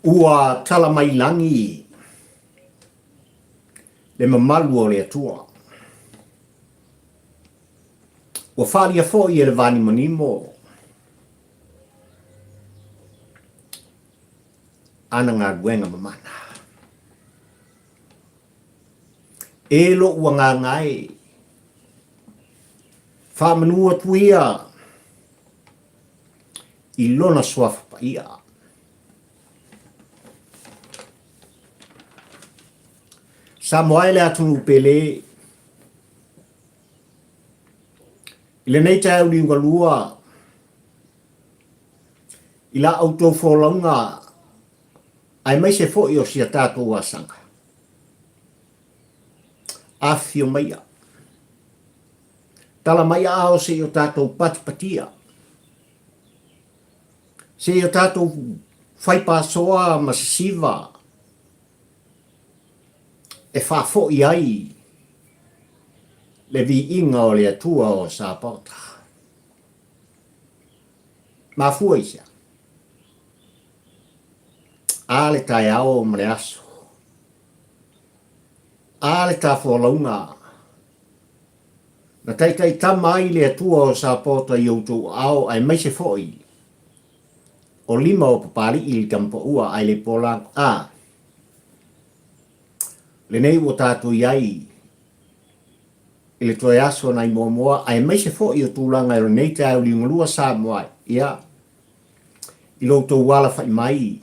Ua tala mai langi le mamalu o le atua. Ua whalia fo i le vani manimo. Ana ngā guenga mamana. E lo ua ngā ngai. Whamanua tuia. I lona swafa pa ia. Sa moai le atunu pele. Ile nei tai uli ngalua. Ila auto folonga. Ai mai se fo io sia tato wasanga. Afio maia. Tala maia ao se io tato patipatia. Se io tato fai pasoa masisiva. E fa fo iai. Le vi inga o le atua o sa pota. Ma fuaisia. Ale tai ao mre aso. Ale ta folaunga. Na tai tamai le atua o sa pota i auto ao ai mai se foi. O lima o papali i tampo ua ai le pola a. Le nei o tātou iai. I le toi aso nai moa ai mai se foi o tūlanga i nei tai uli ngulua sa moai. Ia. I loto wala fai mai.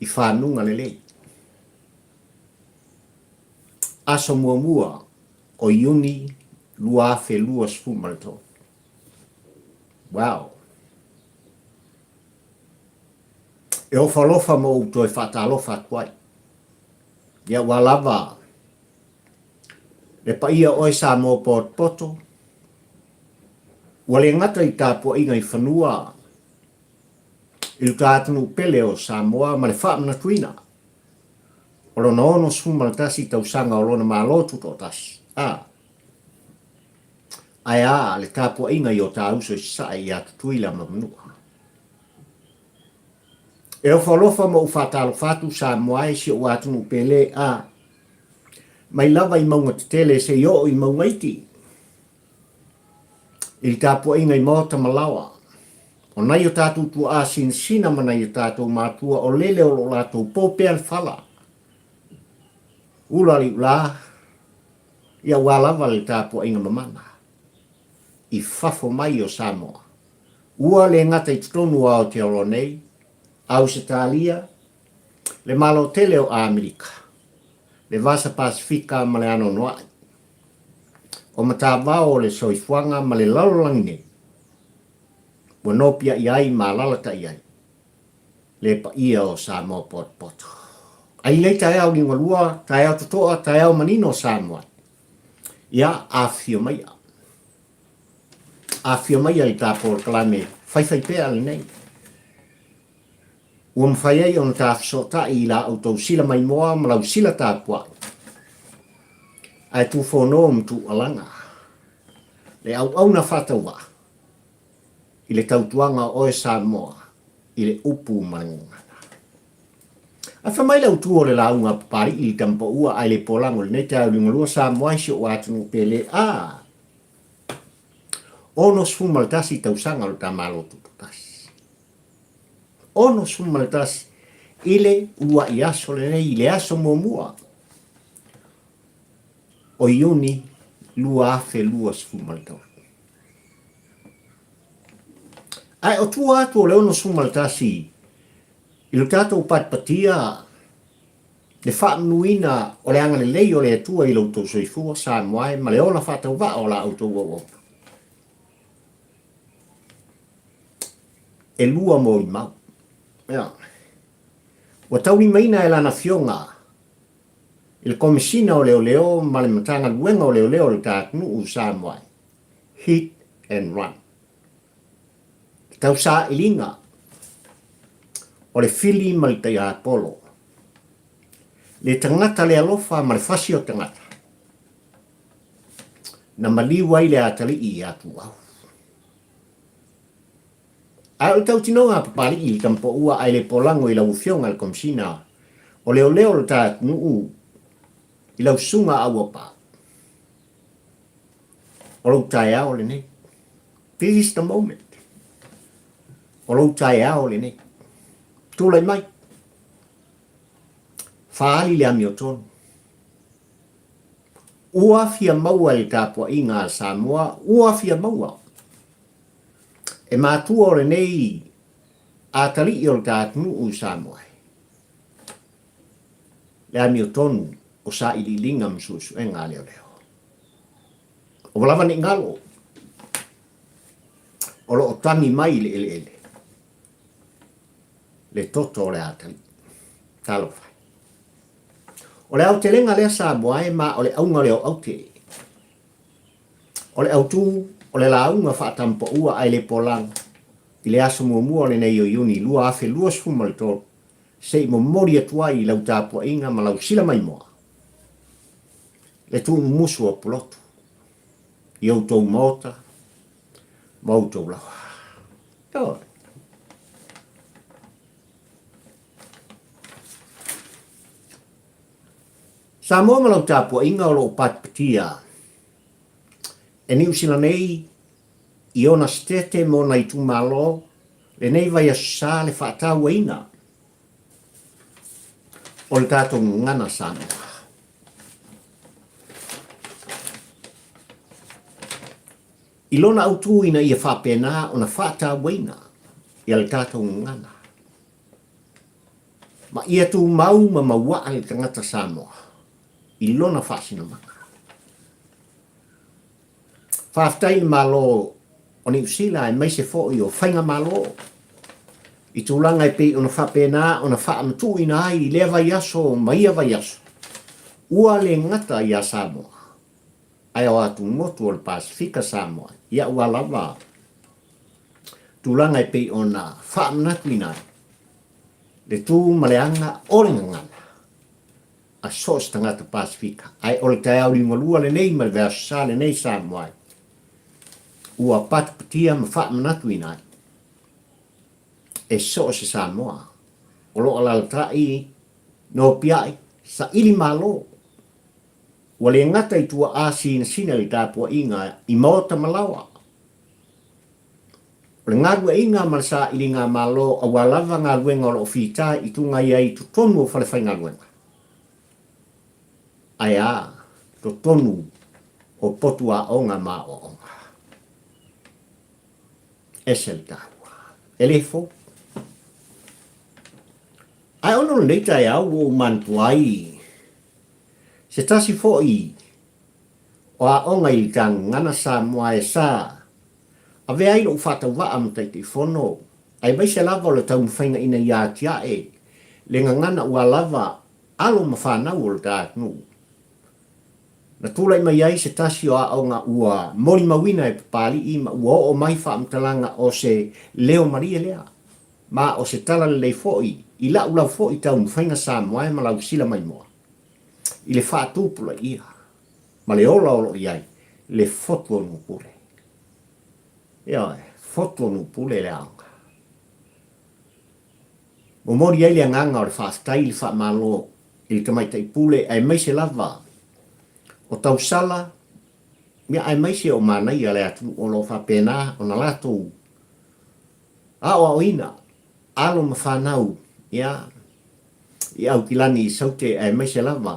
I whanunga le lei. Aso mua o iuni lua afe lua sfumalto. Wow. E o whalofa mo uto e whatalofa kwai. Ia walava. Le paia oi sa mo pot poto. Wale ngata i tāpua inga i whanua. I tātanu pele o Samoa ma le whaamana tuina. O lona ono sumala tasi tau sanga o lona mālotu to tasi. Ai le tāpua inga i o tā uso i sai i atu tuila mamanua. E o whalofa mo uwhatalo whatu Samoa e si o atunu pele mai lava i maunga te tele se i o i maunga iti. I tāpua inga i mota malawa. O nai o tātou tu a sina mana i tātou mātua o lele o lo lātou pōpea le whala. Ula li ula, ia walawa le tāpua inga mamana. I whafo mai o Samoa. Ua le ngata i tutonu o te oro nei, Ausitalia, le malo tele o Amerika, le vasa Pasifika ma le ano noai. O matawao le soifuanga ma le lalolangi nei. Wanopia iai ma lalata iai. Le pa ia o Samoa pot. Ai lei tae au ni walua, tae au tutoa, tae au manino Samoa. Ia afio mai. Afio mai ai tāpō kalame, whai pēa li nei. Ua mwhai ai on tāwhisota i la autou sila mai moa, malau sila tāpua. Ai tu whono mtu alanga. Le au na whataua. I le tautuanga o e Samoa, i le upu manangana. A whamai lau tuo le launga papari i tampo ua ai le polango le nete au ringalua Samoa si o atunu pele ono sfumaltasi tausanga lo tamalo tututasi. Ono sfumaltasi ile ua i aso le nei, le aso mua. O iuni lua afe lua sfumaltasi. Ai o tua atu o le ono sfumaltasi i lo tātou patpatia le whaamnuina o le angane lei o le atua i lo tau soifua Samoa ma le ola whatau wa o la auto o. E lua mo i mau. Wa tauni maina e lana fionga il komisina o leo ma le matanga luenga o leo le tātunu u Samoa. Hit and run. Tau sa ilinga o le fili maltai a polo. Le tangata le alofa ma le fasi o tangata. Na maliwa i le atali i atu au. A o tau tinoa papali i tampo ua ai le polango i lau fionga le komsina. O leo leo le ta nuu i lau sunga au apa. O lau tai ao le nei. This is the moment. O lau tai ao le nei. Tūlai mai. Whaali le ami o tonu. Ua fia maua le tāpua i ngā Samoa. Ua fia maua. E mātua o le nei a tali i o le tātunu u Samoa. Le ami o tonu o sa ili linga msusu e ngā leo leo. O walawa ni ngalo. O lo o tangi mai le ele ele. Le toto o le atali. Talo fai. O le au te lenga lea Samoa e ma o le aunga leo au te. O le au tū, o le launga whaatampo ua ai le polang. I le aso mua le nei o iuni lua afe lua sfuma le tō. Se mo mori atua i lau tāpua inga ma lau sila mai moa. Le tū musu o pulotu. I au tō mota, ma au tō lawa. Tō. Samoa ma lau tāpua inga o lo patpatia. E New Zealand nei, i ona stete mo nai tu malo, le nei vai a sa le whaatau ina. O le tātou ngana Samoa. I lona autu ina ia whapena o na whaatau ina, i le tātou ngana. Ma ia tu mau ma maua le tangata Samoa. I lona whaasina maka. Whaftai malo o ni usila e mai se fo i o whainga malo. I tūlanga e pe o na whapena o na whaamatu ina ai i lea vai aso ma ia vai aso. Ua le ngata i a Samoa. Ai o atu motu o le Pasifika Samoa. Ia ua lava. Tūlanga e pe o na whaamatu ina ai. Le tū maleanga o le ngana. A sos tangata Pasifika. Ai o le tai au li malua le nei ma le vea sa le nei Samoa. Ua patpatia ma whaamanatu ina ai. E so se Samoa. O lo ala tai no piai sa ili malo. Ua le ngata i tua asi na sina li tāpua inga i maota malawa. O le ngarua inga marasa ili ngā malo a walawa ngā luenga o lo fita i tunga iai tu tonu o whalewhai ngā luenga. Ai a, to tonu o potua o ngā mā o onga. Esel tāua. Elefo. Ai ono leita e au o mantuai. Se tasi fo i. O a onga i tang ngana Samoa e sa. A vea ilo ufata wa am taiti fono. Ai bai se lava o le tau mwhainga ina ia tia e. Le ngana ua lava alo mawhanau o le tātnu. Na tūlai mai ai se tasi o a onga ua mori mawina e papali i ma ua o mai wha amtalanga o se Leo Maria lea. Ma o se tala le foi i la ula foi tau mwhainga Samoa e malau sila mai moa. I le wha tūpula ia. Ma le ola olo iai. Le fotu o nupule. Ia e, fotu o nupule le aonga. Mo mori ai le anganga o le wha stai le wha malo i le tamaitai pule ai mai se lava. O tau sala, mea ai mai se o manai ale atu o lo whapena o na lato. A o ina, alo ma whanau, ia, i au kilani i saute ai mai se lava.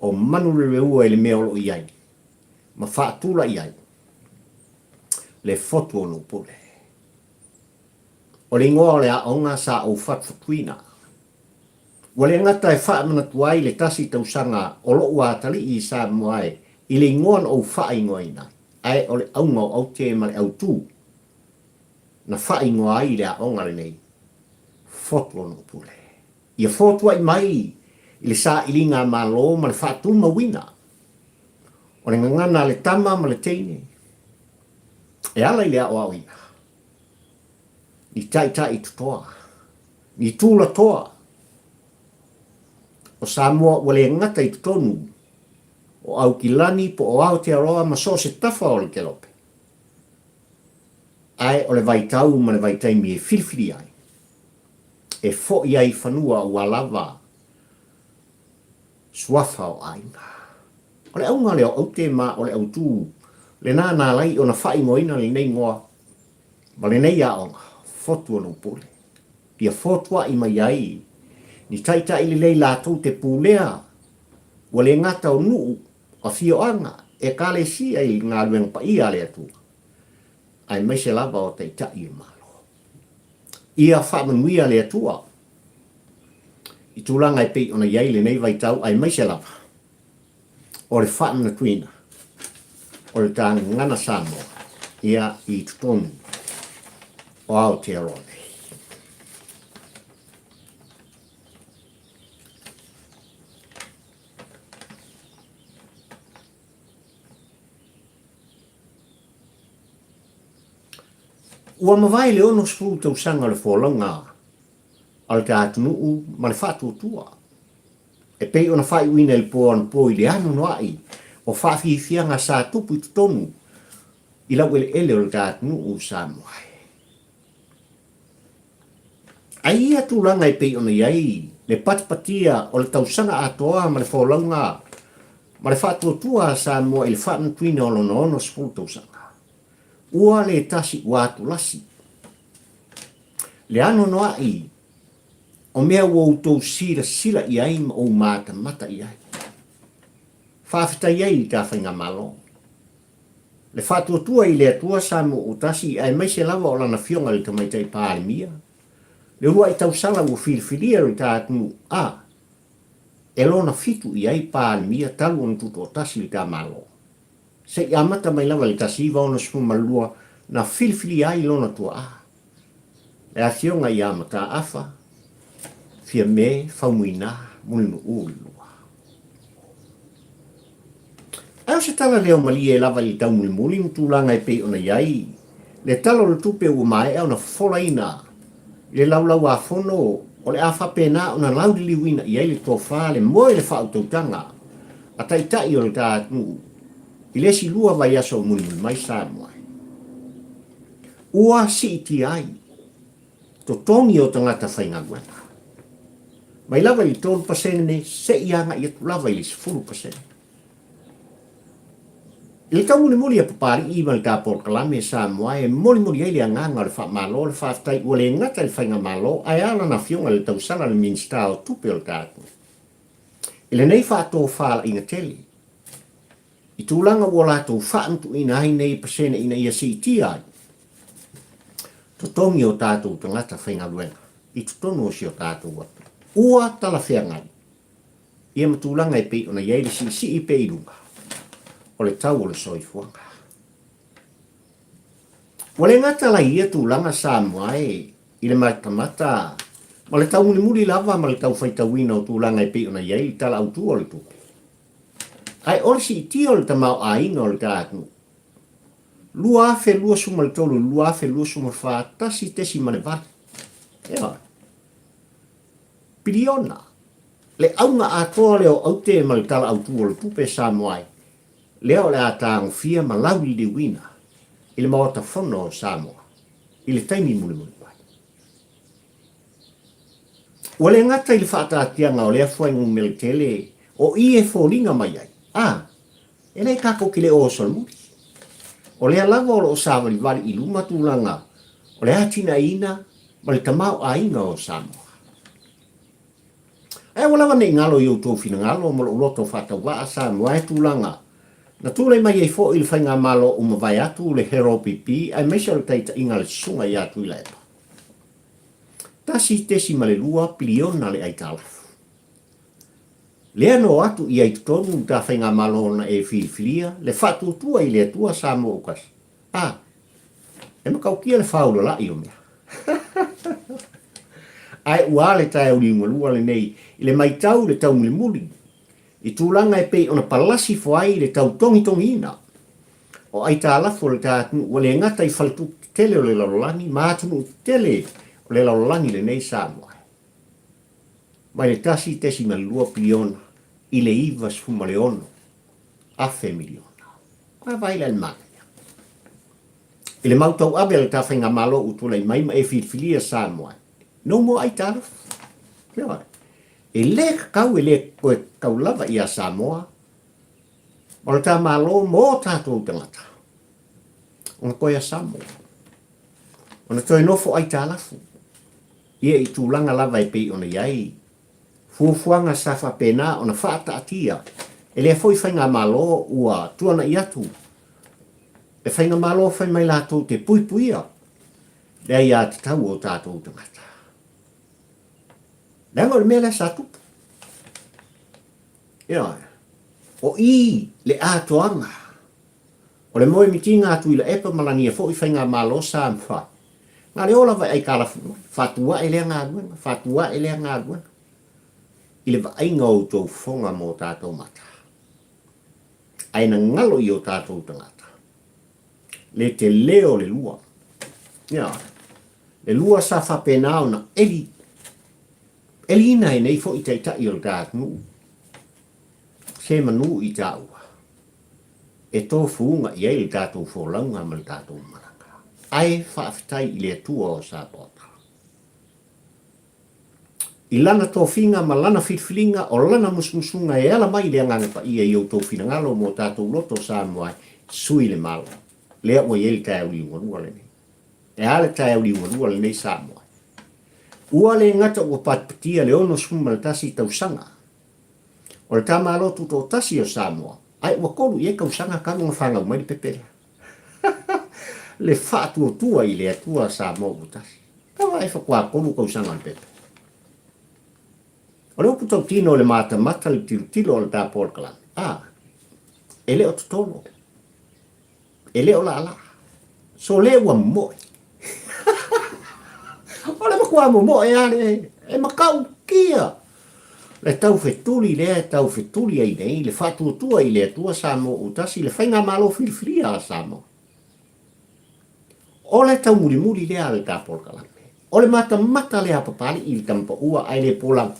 O manu le ua i le mea olo iai. Ma whaatula iai. Le fotu o no pole. O le ingoa le a onga sa o whatwhatuina. Wale ngata e wha mana tuai le tasi tausanga o lo ua tali i Samoa i le ingoan o wha ingoa ina. Ai o le aunga o au te ma le au tū. Na wha ingoa i le a onga le nei. Fotu o no pule. Ia fotu ai mai i le sa ili ngā malo ma le wha tū mawina. O le ngangana le tama ma le teine. E ala i le a oa ina. Ni tai tai tutoa. Ni tūla toa. o Samoa ua le ngata i tonu o au kilani po o Aotearoa ma so se tafa o le kelope. Ai o le vaitau ma le vaitaimi e filfili ai. E fo i ai whanua ua lava suafa o ainga. O le aunga leo au te ma o le au tū le nā lai o na whai ngoina le nei ngoa ma le nei aonga fotua no pole. Ia fotua i mai ai ni taita ili lei lātou te pūlea ua le ngata o nuu a fioanga e kale sia i ngā luenga pa ia le atu. Ai mai se lava o taita i malo. Ia whamanuia le atua. I tūlanga e pei ona iai le nei vaitau ai mai se lava. O le whamana tuina. O le tāna ngana Samoa. Ia i tutonu. O Aotearoa. Ua mawai le ono spulu tau sanga le wholanga al te atunuu ma le whātua tua. E pei ona whai uina il po an po i le anu noai o whawhi fianga sa tupu i tutonu i lau ele o le te atunuu sa moai. Ai ia tūlanga e pei ona iai le patipatia o le tau sanga atoa ma le wholanga ma le whātua tua sa moa i le whaantuina o lono ono spulu tau sanga. Ua le tasi watu lasi. Le ano noa i, o mea ua utou sila i ai ma o mata i ai. Whawhita i ai i ta whainga malo. Le whatua tua i le atua sa mo o tasi ai mai se lava o lana fionga le tamaitai pāle mia. Le rua i tau sala ua whilwhilia o ta atunu e lona fitu i ai pāle mia talu on tuto o tasi le ta malo. Se i amata mai lava le tasiva ona spu malua na filfili ai lona tua E a fionga i amata afa, fia me faumuina mulinu ulua. Ao se tala leo mali e lava i tau mulimuli tūlanga e pei ona iai. Le talo le tupe ua mai au na folaina. Le laulau a fono o le afa pena ona laudi liwina i ai le tofa le moe le whautautanga. A taitai o le tātunu. I lesi lua vai aso muli mai Samoa. Ua si iti ai. To tongi o tangata whainga guana. Mai lava i tōn pasene se ianga i atu lava i fulu pasene. I le tau muli a papari i mali tāpor kalame Samoa e moli ai le anganga le wha malo le whaftai ua le ngata le whainga malo ai ala na fionga le tau sana le minsta o tupe o le tātu. I le nei whātō whala inga tele. I tūlanga ua lātou whaantu ina ai nei pasene ina ia si iti ai. To tongi o tātou tangata whainga luenga. I tutonu o si o tātou atu. Ua tala whiangai. Ia matūlanga e pei ona iei si i pei runga. O le tau o le soifuanga. Wa le ngata la ia tūlanga Samoa i le matamata. Ma le tau muli lava ma le tau whaitawina o tūlanga e pei ona iei tala autu o le tupe. Ai orsi ti o le tamau a inga o le tātunu. Lua afe lua suma le tolu, lua afe lua suma wha tasi tesi mane vale. Ea. Piriona. Le aunga a toa leo aute ma le tala autu o le tupe Samoa. Leo le a tāngu fia ma lawi le wina. I le maota whono o Samoa. I le taimi muli pai. Ua le ngata i le whaatatianga o le afuaingu mele tele o i e fōringa mai ai. E nei kako ki le o solmuri. O le alaga o sāwari wari i luma tūlanga. O le atina ina, ma le tamau a inga o Samoa. E walawa nei ngalo i o tōwhina ngalo mo lo uloto whatawa a Samoa e tūlanga. Na tūlei mai e fo i le whainga malo o mawai atu le hero pipi, ai meisa le taita inga le sunga i atu i lepa. Tasi tesi ma le lua piliona le aitalafu. Lea no atu i ai tutonu ta whainga malona e whiliwhilia, le whatu tua i le tua Samoa ukas. E makau kia le whaulo la i o mea. Ai ua le tae uri ungalua le nei, i le maitau le tau muli. I tūlanga e pei ona palasi fwai le tau tongi ina. O ai tā lafo le tātunu, o le ngata i whaltu tele o le laulangi, mātunu tele o le laulangi le nei Samoa. mai le tasi tesi malua piliona, i le iwa sfuma le ono, afe miliona. Kua vai le mana. I le mautau abe le tawhainga malo utula i maima e whilwhilia sa moa. No mo ai tala. Kia e le kau e le koe kau lava i a Samoa. O le tā malo mo tātou tangata. O na koe a Samoa. O na toi nofo ai tālafu. Ia i tūlanga lava e pei o na iai. Fuafuanga sa whapena o na whaata atia. E lea foi whainga malo ua tuana i atu. E whainga malo whai mai lātou te puipuia. Lea ia te tau o tātou tangata. Langa o le mea sa tupu. Ia, o i le atoanga. O le moe mitinga atu i la epa malani e fo i whainga malo sa mwha. Ngā le ola vai ai kalafu. Fatua e lea ngā duana. Fatua e lea ngā duana. I le vainga o tō whonga mō tātou mata. Aina ngalo i o tātou tangata. Le te leo le lua. Ia, le lua sa whapena o na eli. Eli ina e nei fo i te itai o le tātnu. Se manu i tāua. E tō fuunga i ei le tātou wholaunga ma le tātou maranga. Ai whaafitai i le tua o sa pota. I lana tō whinga ma lana whitwhilinga o lana musmusunga e ala mai le anganga pa ia i o tō whinangalo mō tātou loto sa moai sui le malo. Lea ua i ele tae uli ungarua le nei. E ale tae uli ungarua le nei sa moai. Ua le ngata ua patpatia le ono suma le tasi tausanga. O le tā malo tu tō tasi o Samoa. Ai ua kolu i e kausanga kanunga whangau mai li pepela. Le whaatua tua i le atua Samoa u tasi. Kawa e whakua kolu kausanga li pepela. O le upu tau tino le mata mata li tilo o le tā polkalani. E leo tutono. E leo la ala. So leo ua moi. O le makua mo moi ane. E makau kia. Le tau fetuli le tau fetuli ai nei. Le whaatua tua i le atua Samoa u tasi. Le whainga malo whilwhilia a Samoa. O le tau muri le a le tā polkalani. O le mata le apapali i le tampa ua ai le polang.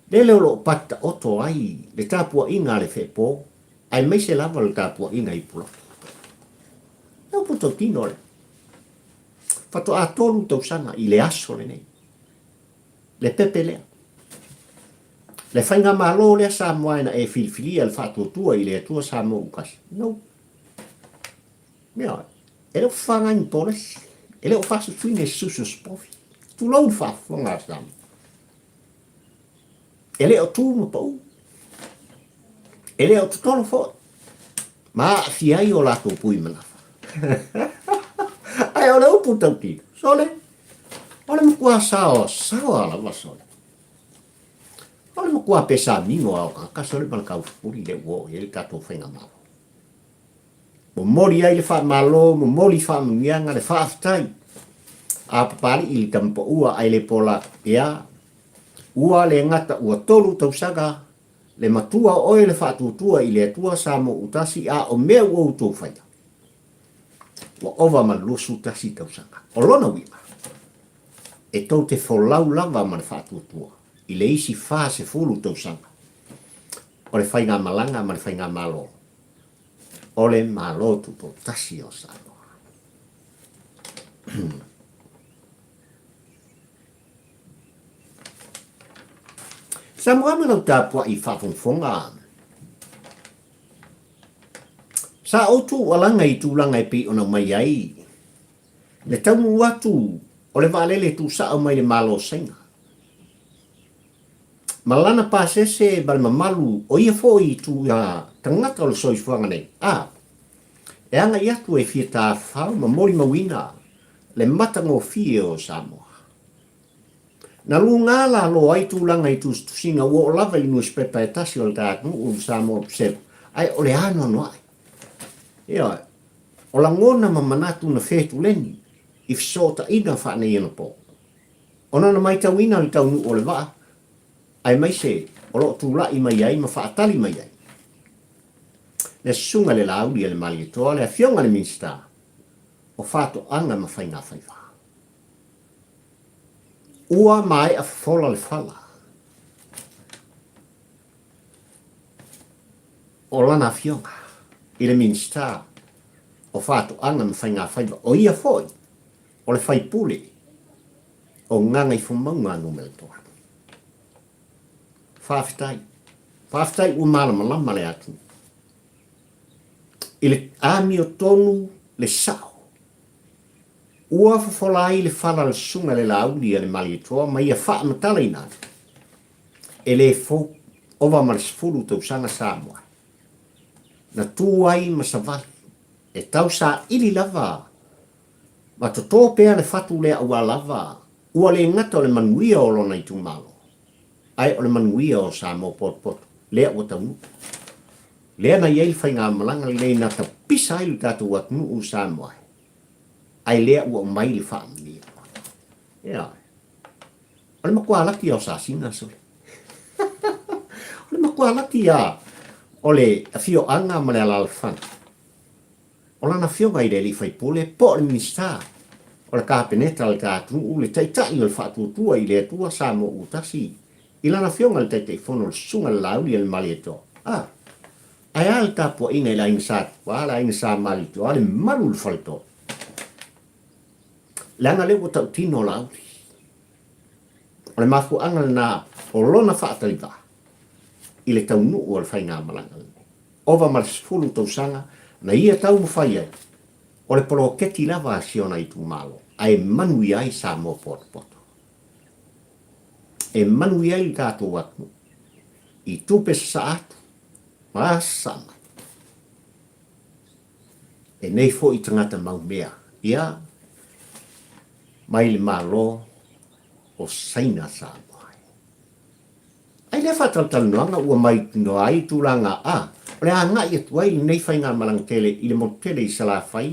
Le leo lo pata oto ai le tāpua inga le whepo. Ai mai se lava le tāpua inga i pula. Nau puto tino le. Fato a tolu tau sanga i le aso le nei. Le pepe lea. Le whainga malo lea Samoaina e whilwhilia le whaatua tua i le atua Samoa ukasi. No. Mea, e leo whangai polesi. E leo whasu tuine susu spofi. Tu lau whaafonga Samoa. E leo tū ma pau. E leo tutolo fo. Ma fiai o lato pui manafa. Ai o leo putau tino. Sole. Ole mkua sao ala wasole. Ole mkua pesa mingo au kaka sole pala kau furi le wo ele kato whenga malo. Mo mori ai le wha malo, mo mori wha mungianga le wha aftai. A papari i tampo ua ai le pola ea. Ua le ngata ua tolu tausaga le matua oe le whaatutua i le atua Samoa utasi a o mea ua utou whaia. Wa ova ma lusu tasi tausaga. O lona wima. E tau te wholau lava ma le whaatutua. I le isi wha se fulu tausaga. O le whainga malanga ma le whainga malo. O le malo tuto tasi o Samoa. Samoa mana tāpua i whawhongwhonga. Sa otu walanga i tūlanga i pi ona mai ai. Le taumu watu o le waalele tu sa au mai le malo senga. Malana pasese bal mamalu o ia fo i tu tangata o le soiswanga nei. E anga i atu e fia tā whau ma mori mawina le matango fie o Samoa. Na lunga la lo ai tūlanga i tu singa o lava i nus pepa e tasi o le tātnu o Samoa psep. Ai o le ano no ai. Ia, o la ngona ma manatu na whetu leni i fisota ina whaane ina po. O nana mai tauina li taunu o le waa. Ai mai se, o lo tūla i mai ai ma whaatali mai ai. Le sunga le lauri e le mali toa le a fionga le minsta. O whato anga ma whainga whaiva. ua mai a fola le fala. O lana fionga, i le minsta, o fatu anga me whai ngā whaiva, o ia foi, o le whai pule, o nganga i whumaunga numele toa. Whawhitai ua malama lama le atu. I le ami o tonu le sao. Ua whawhola i le whala le sunga le lauli a le mali toa, ma ia wha matala i nana. E le fo, ova ma le sifuru tau sanga Samoa. Na tu ai ma sa vali. E tau sa ili lava. Ma to tō pēa le whatu le aua lava. Ua le ngata o le manuia o lona i tu malo. Ai o le manuia o Samoa pot. Lea ua tau nuku. Lea na iei whai ngā malanga le na ta pisa ilu tātou wat nuu Samoa. Ai lea ua mai le whaamia. Ea. O le makua laki o sa singa sole. O le makua laki a o le fio anga ma le alalfana. O lana fio gai le li fai pole po le minista. O le kāpeneta le kātunu le taitai o le whaatuatua i le atua Samoa utasi. I lana fio ngal taitai fono le sunga le lauli le mali eto. Ai al tapua inga i la inga la inga sa mali to, ale malu le falto. Langa le o tau tino lauli. O le mafu anga na o lona whaataliva. I le tau nuu o le whai ngā malanga. Ova ma le sifuru tau sanga, na ia tau mo whai ai. O le polo keti lava siona i tu malo. Ai manui ai sa mo poto. E manui ai tātou watu. I tupe sa atu. Masama. E nei fo i tangata mau mea. Ia, mai le malo o saina sa moai. Ai le whataltal noanga ua mai no ai tūranga a. O le anga i atu ai nei whai ngā malang tele i le motele i sala whai.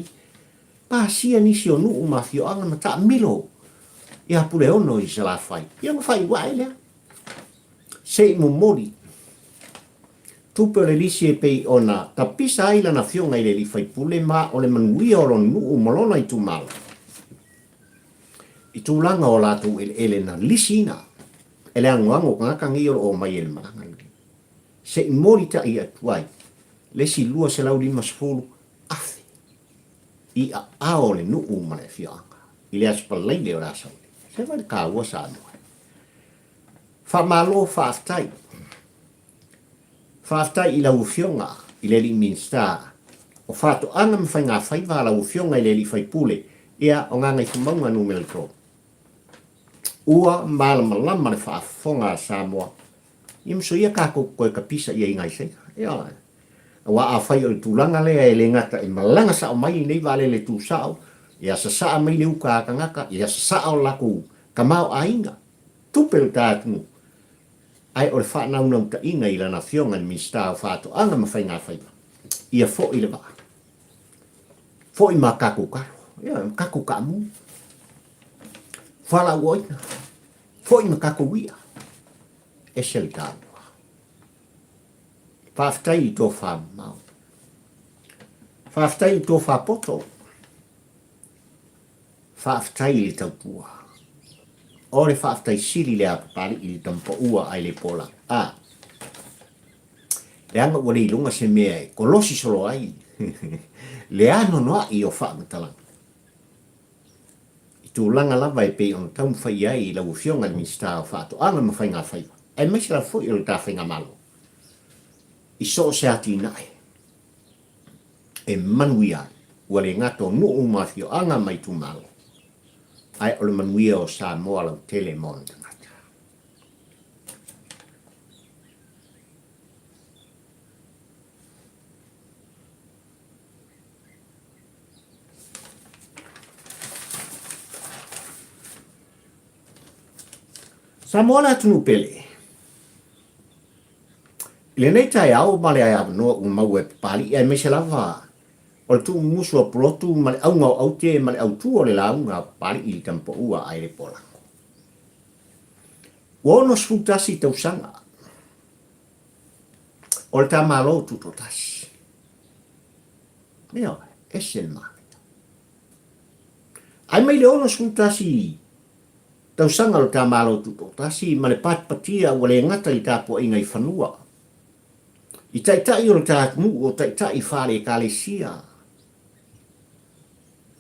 Pāsia nisi o nuu mafio anga ma ta milo. Ia pule ono i sala whai. Ia ma whai wai lea. Sei mo mori. Tupe o le lisi e pei ona, ta pisa aila na fionga i le li fai pule ma o le manuia o lo nuu malona i tu mala. I tu langa o latu ele na lisi ina. Ele angoango kangakangi o mai ele malanga. Se i mori ta i atuai, le si lua se lau lima sefulu, afe. I a ao le nuu ma le fionga. I le aspalai le o la saule. Se vale ka ua sa anua. Fa malo fa aftai. Whaftai i lau fionga i le li minsta. O whato anga me whai ngā whaiva lau fionga i le li whai pule. Ia o ngā ngai whumaunga numele tō. Ua malama lama le whaafonga a Samoa. Ia mso ia kako koe ka pisa ia i ngai seika. Ia. Wa a whai o le tūlanga lea e le ngata e malanga sa o mai nei vale le tū sao. Ia sa saa mai le uka a kangaka. Ia sa saa o laku kamau a inga. Tupel tātunu. Ai o le whaanaunau ta inga i lana fionga ni minsta o whaato anga ma whai ngā whaiva. Ia fo i le waa. Fo i ma kaku karo. Ia, kaku kamu. Whala uoina. Fo i ma kaku wia. E seli tātua. Whaftai i tō whamau. Whaftai i tō whapoto. Whaftai i le tautua. O le whaftai siri le apapari i tampa ua ai le pola. Le anga ua le ilunga se mea e kolosi solo ai. Le ano noa i o whaamatalanga. I tū langa lava e pei on taum whai ai i lau fionga ni minsta o whaato anga ma whai ngā whaiwa. Ai mai se la fwoi o le tā whai ngā malo. I so se ati nai. E manui ai. Ua le ngato nuu mafio anga mai tu malo. Ai o le manuia o Samoa lau tele mon tangata. Samoa la tunu pele. Le nei tai au male ai no un mau e pali e me se lava. O tu musu o plotu male au ngau au te male au tu o le launga pali i tampo ua ai le pola. Wono sfutasi tau sanga. O le tamalo tuto tasi. Mea, ese ma. Ai mai le ono sfutasi tausanga o tā malo tuto tasi ma le patpatia o le ngata i tāpua inga i whanua. I taitai o le tātmu o taitai whare kālesia.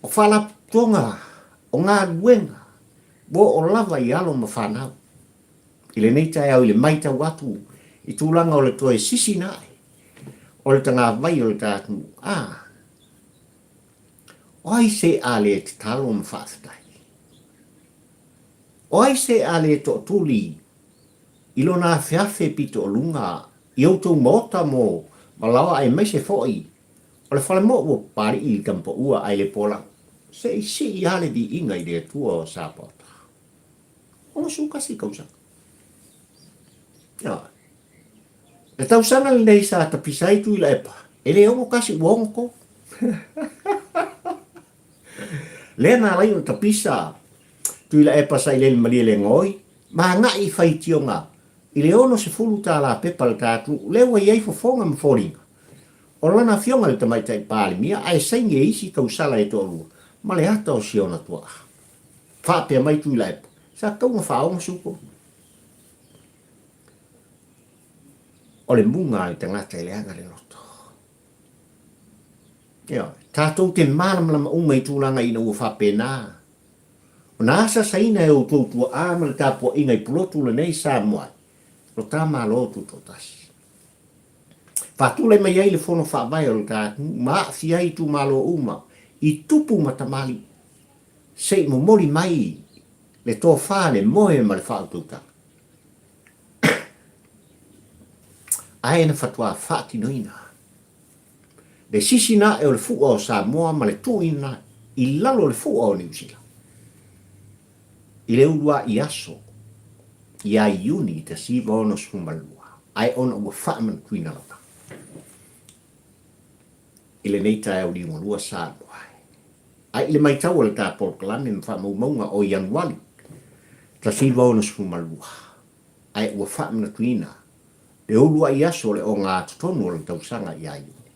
O whala tonga o ngā ruenga bo o lava i alo ma whanau. I le nei tai au i le maita watu i tūlanga o le toe sisi nai. O le tanga vai o le tātmu. Oi se ale te talo ma whaatai. Oi se ale to tuli ilo na fiafe pito o lunga i auto mota mo malawa ai mai se foi o le fale mo o pari i kampo ua ai le pola se si i ale di inga i le tua o sapota o su kasi kausa ya e tau sana le nei sa tapisai tu i la epa e le ongo kasi uongo le na lai o tapisa tu ila e pasa ile mali le ngoi ma nga i fai tionga i le ono se fulu ta la pepa le tatu le wa yei fo fonga ma foringa o lana fionga le tamai tai pali mia ai senge isi kau sala e tolu ma le hata o siona tua fa pe mai tu ila e sa kau ma fa o suko o le munga i tangata i le anga le loto tatou te mana ma unga i tūlanga ina ua fa pena o nasa saina e o tōtua āma le tāpua inga i pulotu le nei sā moai. Lo tā mālo tu tōtasi. Whātule mai ai le whono whaavai o le tātu, maa fia i tu mālo uma, i tupu matamali. Sei mo mori mai le tō whāne moe ma le whaatuta. Ai na whatua whaatinoina. Le sisina e o le fua o sā moa ma le tuina i lalo le fua o New Zealand. I le urua i aso, i a iuni te siva ono sumalua, ai ona ua whaaman kuina lata. I le neita e o li lua sālua. Ai le mai tau le tā porkalane na whaamaumaunga o Januari, te siva ono sumalua, ai ua whaaman kuina, le urua i aso le o ngā tutonu o le tausanga i a iuni.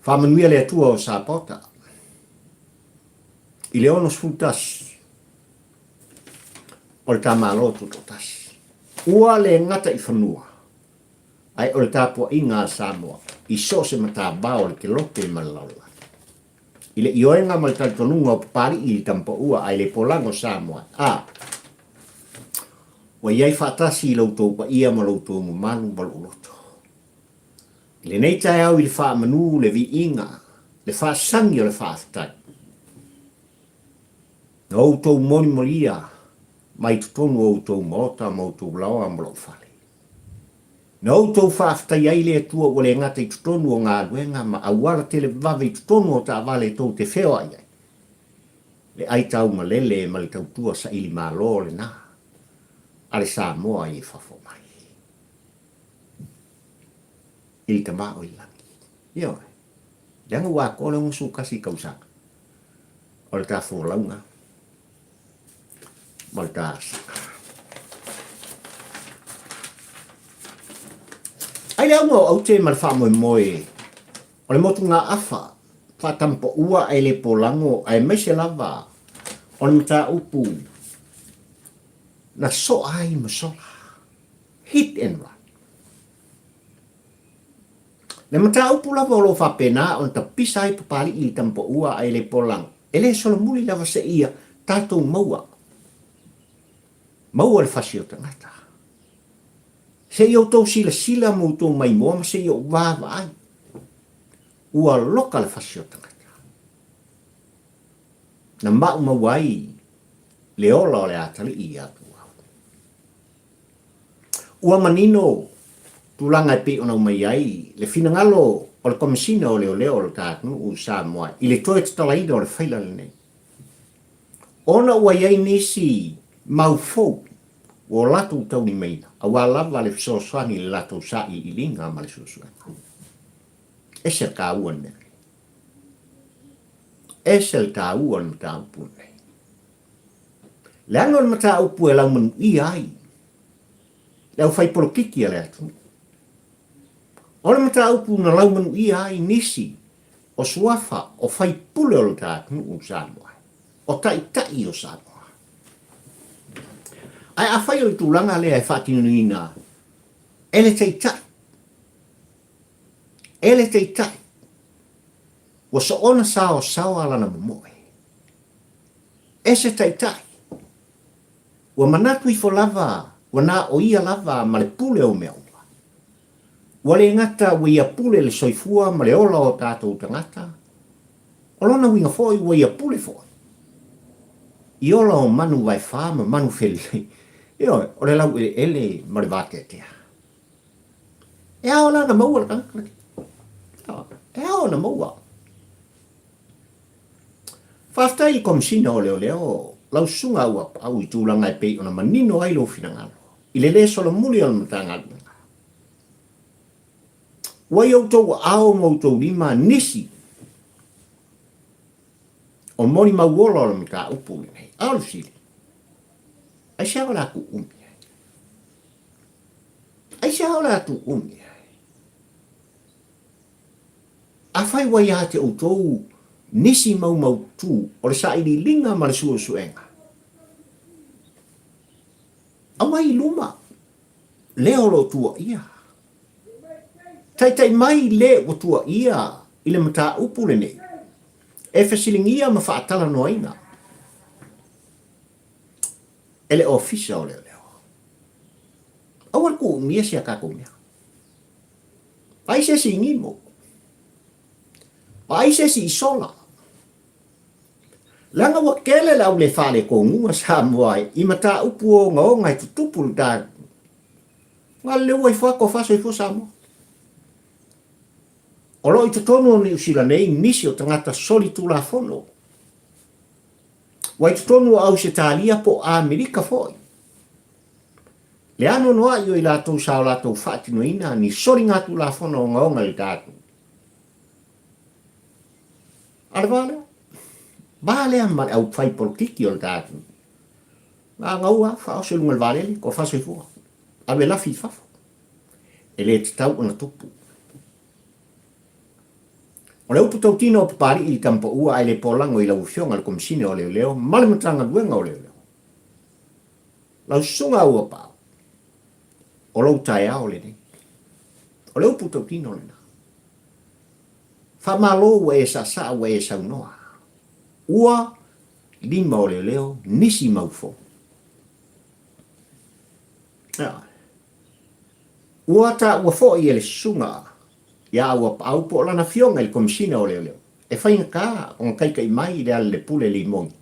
Whaamanuia le atua o Sāpota, i le ono sfutasi o le tamalotu totasi. Ua le ngata i whanua ai o le tāpua i ngā Samoa i so se matabao le ke lote i malalaula. I le ioenga ma le talitonunga o papari i tampa ua ai le polango Samoa. Wa iai whaatasi i lautou pa ia ma lautou mu manu maluloto. I le nei tae au i le wha manu le vi inga, le wha sangi o le wha aftai. Na outou moni moria, mai tutonu outou mota, ma outou lawa molo fale. Na outou whaaftai ai le atua o le ngata i tutonu o ngā luenga, ma awara tele vave i tutonu o ta vale tau te wheo ai ai. Le ai tau ma lele ma le tau tua sa ili ma lo le na. Ale sa moa i whafo mai. Ili ta maa o i langi. Io, leanga wā kōle ngusu kasi kausanga. O le ta fōlaunga. Maltas. Ai le au te malfa moe. O le motu ngā awha. Whatampo ua ai le polango ai meise lava. O le mta upu. Na so ai masola. Hit and run. Le mta upu lava o lo whapena on ta pisa ai papali i tampo ua ai le polango. Ele solo muli lava se ia tātou maua. Maua le whasi o tangata. Se iau tau sila mo tau mai moa, ma se iau wawa ai. Ua loka le whasi o tangata. Na mau mawai, le ola o le atali i atua. Ua manino, tulanga e pe ona umai ai, le finangalo o le komisina o leo le tātunu u Samoa, i le toe te talaida o le whaila le nei. Ona ua iai nisi, mau fōu, o latu tau ni meina, a wā lava le fisoswani le latu sa i linga ma le suswani. Ese ka uan nei. Ese ka uan mata upu nei. Le angon mata upu e lau manu i ai. Le au fai polokiki a le atu. Ole mata upu na lau manu i ai nisi, o suafa o fai pule o le tātunu u Samoa. o tai o Samoa. Ai a whai o tūlanga lea e whātinuina, ele te itai, wa so ona sao alana momoe. E se te itai, wa manatu I fo lava, wa nā o ia lava ma le pule o mea ua. Wa le ngata wa ia pule le soifua ma le ola o tātou tangata, o lona winga foi wa ia pule foi. I ola o manu vai wha ma manu whelei. Io, o le lau ele ma le vātea tea. E ao la na maua la kankaki. E ao na maua. Whaftai I komisina o leo, lau sunga au I tūlanga e pei o na manino ai lo fina ngalo. I le solo muli al matangalo. Wai au tau ao mautou lima nisi. O moni mauola o la mika upu nei. Ao sili. Ai siawa la ku umi. Ai siawa la tu umi. A whai wai a te outou nisi mau tū o le sa ili linga ma le suenga. A wai luma. Leo lo tua ia. Tai mai le o tua ia I le mata upu le nei. E fesilingia ma whaatala noaina. Ele ofisa o leo. Awal ku mia sia kako mea. Ai se si ngimo. Ai se si isola. Langa wa kele lau le fale ko ngunga sa moai. I mata upu o ngaonga I tutupu le tā. Nga leo I whako faso I fo sa mo. Olo I tutono ni usila nei nisi o tangata soli tu la fono. Wai tutono au se talia po a Amerika foi. Le ano noa I latou sao latou whaatino ina ni sori ngatu la fono o ngaonga le tātu. Arvale? Vale amma au fai politiki o le tātu. Nga ngaua whao se lunga le valele ko faso I fua. Awe la fi fafo. Ele te tau ona tupu. O le upu tautino o papari I tampa ua ai le polango I lau fionga le komisine o leo, male matanga duenga o leo. Lau sunga ua pao. O lau tae o le nei. O le upu tautino le na. Whamalo ua e sa ua e saunoa. Ua lima o leo, nisi maufo. Ua ta ua fo I ele sunga. Ya ua au po lana fionga il komisina o leo. E whainga ka o kaika I mai le ale le pule li mongi.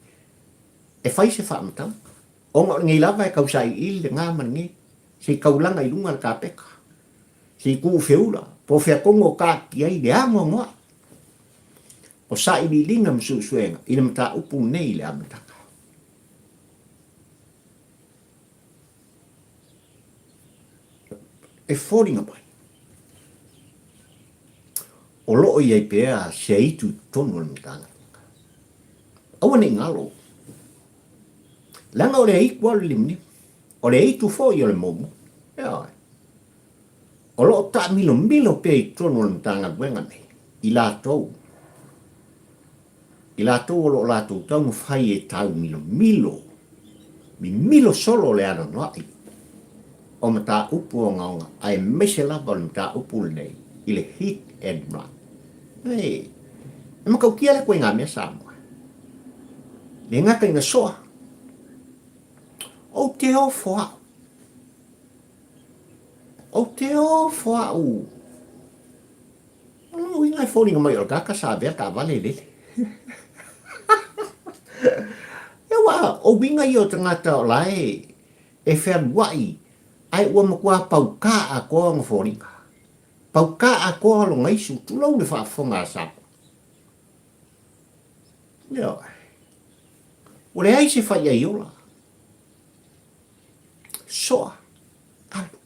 E whai se whaamata. O ngai lava e kausai il le ngā mangi. Si kaulanga I lunga le ka peka. Si kuu feula. Po fea kongo ka ki ai le amo ngoa. O sa I li linga msu suenga. I le mata upu nei le amataka. E fōringa mai. O loo I pēa se itu tonu le mtanga. Awane ngalo. Langa o le ikua le limni. O le itu fo I o le momu. O loo ta milo pēa I tonu le mtanga buenga nei. I lātou. I lātou o loo lātou tau mwhai e tau milo. Mi milo solo le ana noai. O mata upu o ngaonga. Ai mese lava le mata upu le nei. I le hit and run. Hei, e makau kia le koe ngā mea Samoa. Le ngata ina soa. O te o foa. O te o foa u. O inga I fōringa mai o kaka sa vea ka vale lele. Ewa, o winga I o tangata o lai. E whea wai. Ai ua makua pau ka a koa ngā fōringa. Pau ka a koa lo ngaisu, tulau le whaafonga a sapo. Leo. O le ai se whai ai ola. Soa. Alu.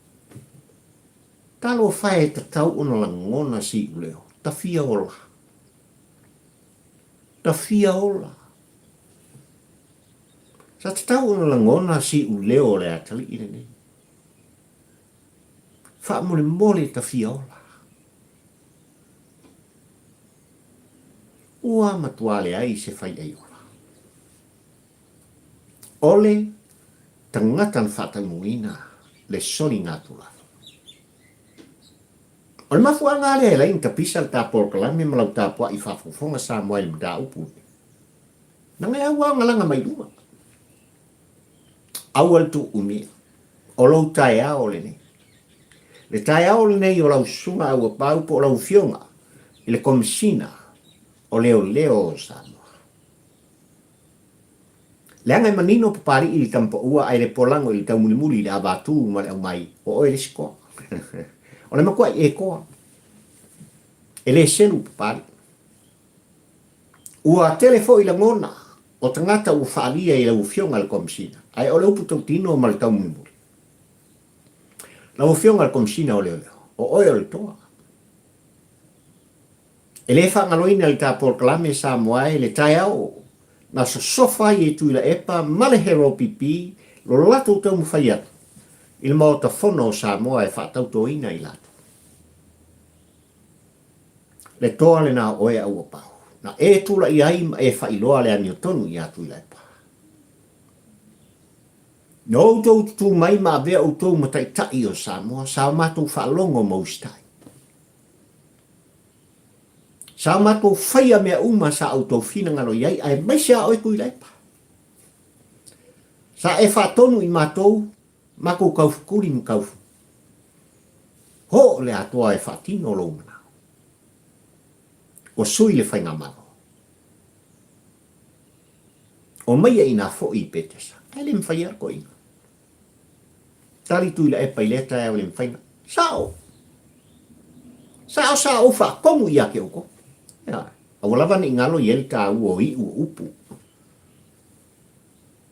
Talo whai e ta tau ona la ngona si uleo. Ta fia ola. Ta fia ola. Sa ta tau ona la ngona si uleo le atali ine nei. Wha mole ta fia ola. Ua matuale ai se whai ai ola. ole tangata na whatamuina le soli ngātu la. O le mafua ngā le la inta pisa le tāpol kalame malau tāpua I whafufonga sa moa le mda upu. Nanga ia ua ngalanga mai luma. Awal tu umia. O lau tae ao le ne. Le tae ao le nei o lau sunga au pau po lau fionga. I le komisina o leo leo sa moa. Le angai manino papari I tampa ua ai le polango I le taumulimuli le abatu ma le au mai o oe le sikoa. O le makua e koa. E le selu papari. Ua telefo I la ngona. O tangata ua whaalia I lau fionga le komisina. Ai o le upu tau tino ma le taumulimuli. Lau fionga le komisina o leo leo. O oe o le toa. E le whangaloina le tāpol kalame sa moae le tai au. Na sofa I tu ila epa male hero pipi lo lato tau mwhaiatu. Il mao ta fono sa moa e whatau toina I lato. Le toa le na oe au pau. Na e tula I aim e whailoa le anio tonu I atu ila epa. No tau tu mai ma vea o tau matai tai o sa moa sa matou whaalongo maustai. Sa matou whaia mea uma sa au tau whina ngalo iai ai maisia oe kui leipa. Sa e whaatonu I matou mako kaufukuri mu kaufu. Ho le atoa e whaatino lo mana. O sui le whainga mano. O maia ina fo I petesa. Ai le mwhaia ko inga. Tari tu ila e paileta e o le mwhainga. Sao. Sao wha kongu ia ke oko. Ya, awalawa ni ngalo yel ka uo I upu.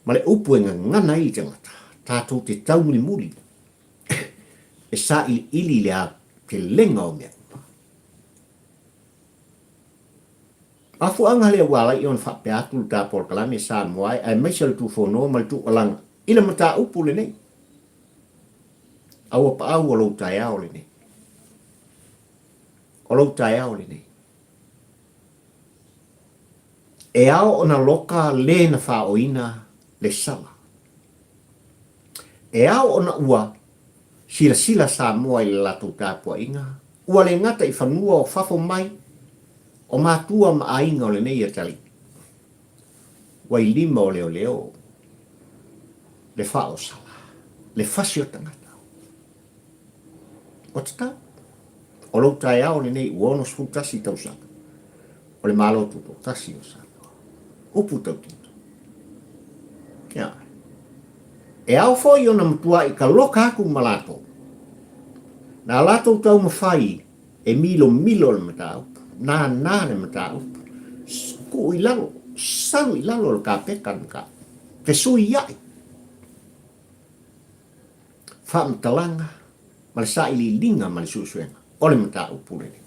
Male upu e ngana I tangata. Tātou te taumuli muri. E sa ili lea ke lenga o mea. Afu anga lea wala I on whape atu ta por kalame sa moai ai maisal tu fono mal tu alanga. Ila mata upu le nei. Awa pa au o lau tai au le nei. O lau tai au le nei. E ao ona loka le na whaoina le sala. E ao ona ua sila sa moa I le lato tāpua inga. Ua le ngata I whanua o whafo mai o mātua ma ainga o le nei a tali. Wai lima o leo leo. Le whao sala. Le whasio tangata. O te tau. O lau tai ao le nei uono sputasi tau saka. O le malo tuto tasi o saka. Upu tau tito. Kia. E au foi ona matua I ka loka aku malato. Na lato tau mawhai e milo le mata upu. Na le mata upu. Ku I lalo. Salu I lalo le ka pekan ka. Te sui iai. Whaamtalanga. Ma le sa ili linga ma le susuenga. O le mata upu le.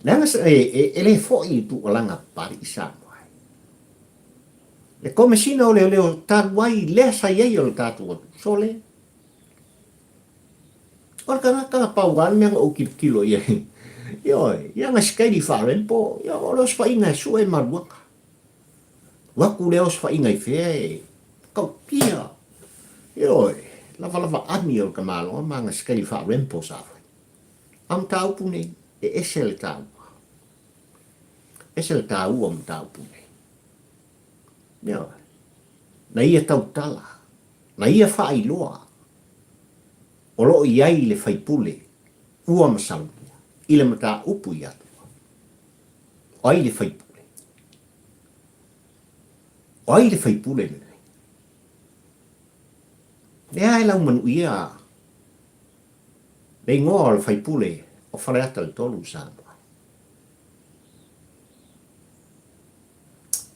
Nanga sa ele foi tu alanga pari isa moai. Le komesina o leo taruai le sa ye o tatu sole. Or kana paugan meng o kilo ye. Yo, yang skai di faren po, yo los fa inga su e marbuka. Waku leos fa inga fe. Kau pia. Yo, lava ani o kamalo manga skai di faren po sa. Am tau pune e esel tau. Esel tau om tau pune. Yo. Na ia tau tala. Na ia fai loa. O loo iai le fai pule. Ua masalu. Ile mata upu ia tua. O ai le fai pule. O ai le fai pule le. Le ai lau manu ia. Le ingoa le fai pule. O whareata le tolu sa.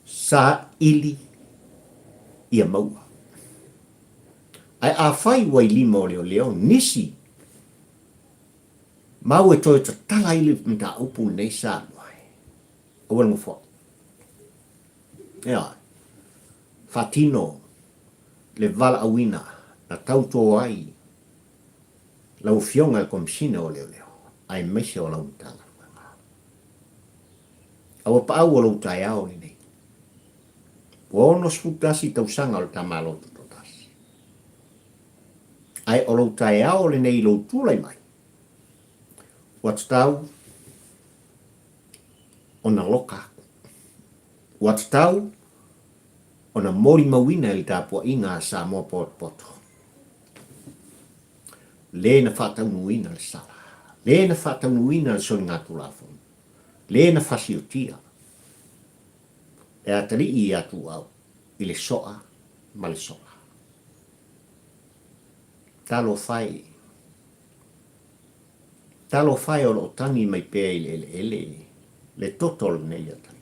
Sa ili ia maua. Ai a fai wai lima o leo nisi. Mau e toi ta tala ili mta upu nei sa mai. O wanu fo. Ea. Fatino. Le vala awina. Na tauto ai. Lau fionga e komsina o leo. Ai meise o lau mtanga. Awa pa au o lau tai au ni nei. ono sfutasi tausanga o le tamaloto totasi. Ai o lo tae ao le nei lo tulai mai. Watu tau, ona loka. Watu tau, ona mori mawina ili tāpua inga sa mua poto. Le na whatau nuina le sala. Le na whatau nuina le soni ngātu lafon. Le na whasi o tia. E atari i atu au. I le soa, ma le soa. Talo fai. Talo fai o lo tangi mai pēa i le ele. Le totol nei atari.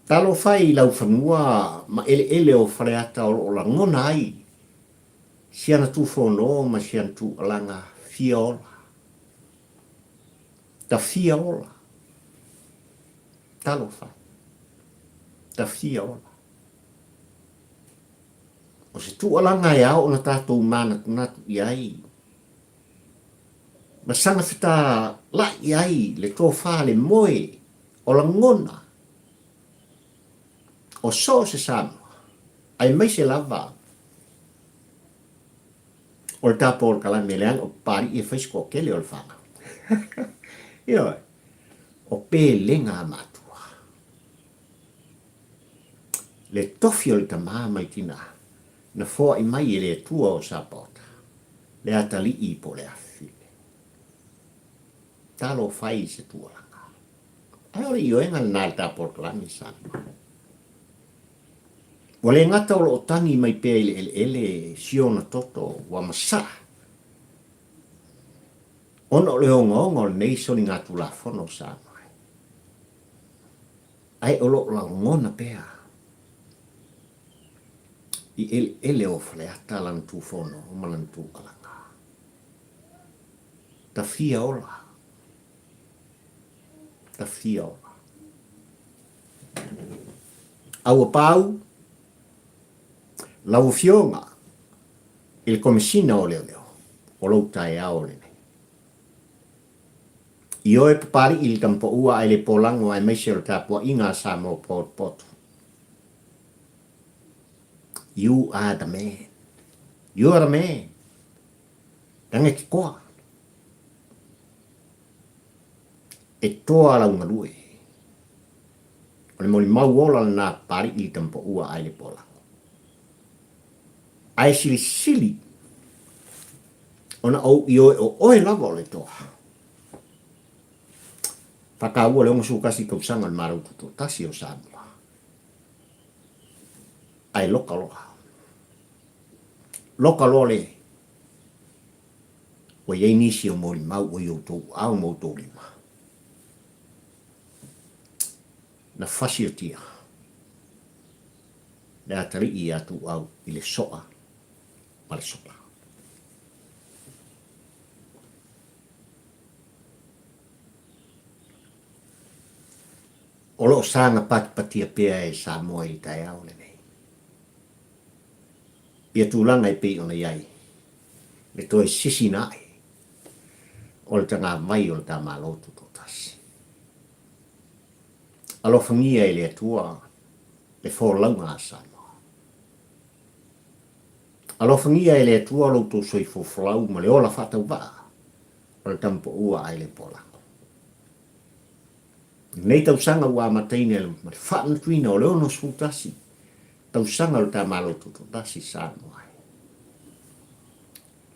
Talo fai lau whanua ma ele o whareata o la ngona ai. Siana tu whono ma siana tu alanga fia ola. Ta fia ola. Talo fai. Ta fia ola. O se tu alanga e au na tātou mana tunatu i ai. Ma sanga whita la i ai le tō whale moe o la ngona. O so se Samoa. Ai mai se lava. O le tāpō o le kalame leang o pari i whaisko kele o le whanga. Ioi. O pē lenga matua. Le tofi o le tamā mai tina. Na fōa i mai e le tua o sapota. Le atali i po le afile. Talo fai se tua langa. Ai ore i oenga le nāle tāpō o le kalame Samoa. Wa le ngata o lo tangi mai pē ele siona toto wa masa. Ono le ongo nei soni ngatu la fono Samoa. Ai o lo la ngona pēa. I ele o fleata lan tu fono, o malan tu alanga. Ta fia ola. Ta fia ola. Au pau, lau fionga, il komisina o leo, o lau tae ao le nei. I oe papari il tampo ua ai le polango ai meise o tāpua inga sa mo poto. You are the man. You are the man. Tange ki koa. E toa lau ngalue. O le moli mau ola na pari il tampo ua ai le polango. Ai sili ona au i o oe lava o le toa. Whakaua le ongo sukasi kausanga le marau tuto tasi o Samoa. Ai loka loa. Loka loa le. Wa iei nisi o mori mau o i o tōu au mo tōu lima. Na whasi o tia. Le atari i atu au i le soa. Pale sopa. O loo sanga patia pea e Samoa i tae au le nei. Ia tūlanga i pei ona iai. Le toi sisi nai. O le tanga mai o le tā malotu tō tasi. Alo whangia e le atua le whōlaunga a Samoa. Alo whangia e le atua lo tō soi whōwhalau ma le ola whatau waa. O le tampo ua ai le polango. Nei tau sanga ua mataine le whaana tuina o le ono sfutasi. Tau sanga le tā malotu tō tasi Samoa.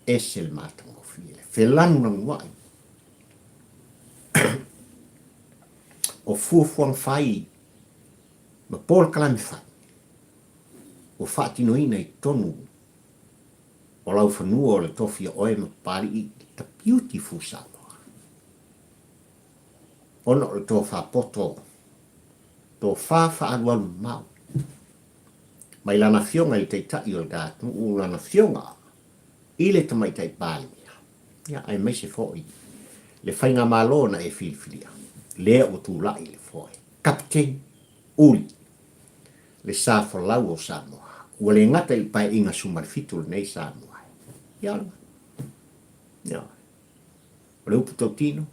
Ese le mātango whiele. Whelanu nang wai. O fuafuang whai. Ma pōla kalame whai. O whaatino ina i tonu. O lau whanua o le tofi o oe ma pari i ta beautiful Samoa. Ono o le tō whapoto. Tō whaalualu mau. Mai lana fionga i teitai o le dātu. U lana fionga. I le tamaitai pālimia. Ia, ai mai se fōi. Le whainga mālona e whilwhilia. Lea o tūlai le fōi. Kapiteng Uli. Le sāwhalau o Samoa. Ua le ngata i pai inga sumarfitu le nei Samoa. Ia lama. Ia. O le upu tau tino.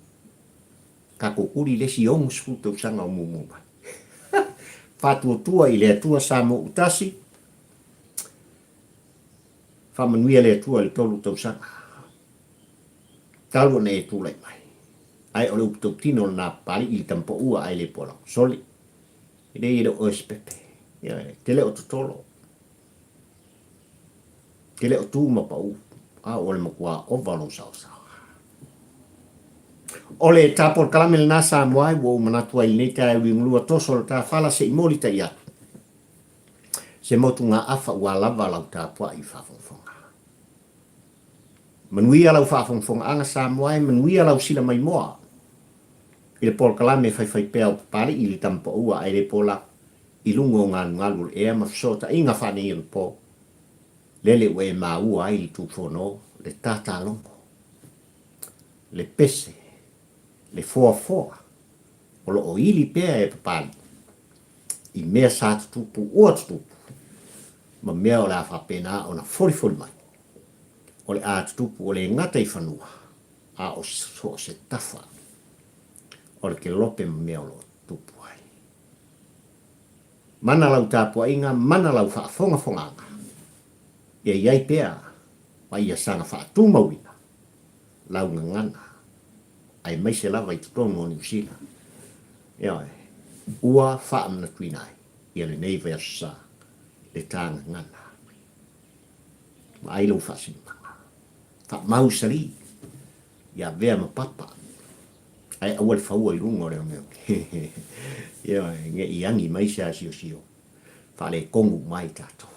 Ka kukuri le si ongu sputo sanga o mumuma. whātua i le atua sa mo utasi, whamanuia le atua le tolu tausanga. Talu ne e tūlai mai. Ai ole uptau tino na pali i tampo ua ai le pola. Soli. Ide i le oispepe. Tele o tutolo. Tele o tūma pa u. Ole makua o valon sao sao. Ole tapor kalamel nasa moai wo manatua i nei tai wingulua toso ta fala se imoli ta ia. Se motu ngā afa ua lava lau tāpua i whawhongwhonga. Manuia lau whawhongwhonga anga sa moai, manuia lau sila mai moa. I le pol kalame whai pēo pari i li tampa ua ai le pola i lungo ngā ngalu ea mawhsota i ngā whane i po. Lele ue mā ua ai li tūwhono le tātā longo. Le pese, le foa, o lo o ili pēa e papali. I mea sa tutupu ua tutupu. Ma mea o la whapena o na fori mai. O le a tutupu o le ngata i whanua. A o se tafa. O le ke lope ma mea o lo tupu ai. Mana lau tāpua inga, mana lau whaafonga. Ia iai pēa, wa ia sanga whaatumawina. Lau ngangana. Ai mai se lava i tutono o New Zealand. Ia e, ua whaamna tuinai. Ia le nei versa. Le tāna ngana. Ma ai lau whaasimanga. Whaamausari. Ia vea ma papa. Ai awal whaua i runga o reo meo. Ia nge i angi mai se sio. Whale kongu mai tātou.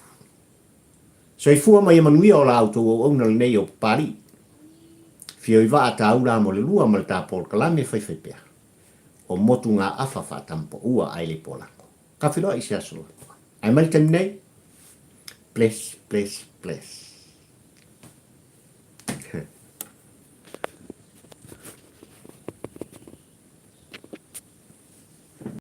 So i fua mai manuia o la auto o auna le nei o pari. Fio i waa ta aula mo le lua ma le tāpol kalame whai pēa. O motu ngā afa whaatampo ua ai le polako. Ka whiloa i se asolo. Ai mai tam nei. Bless.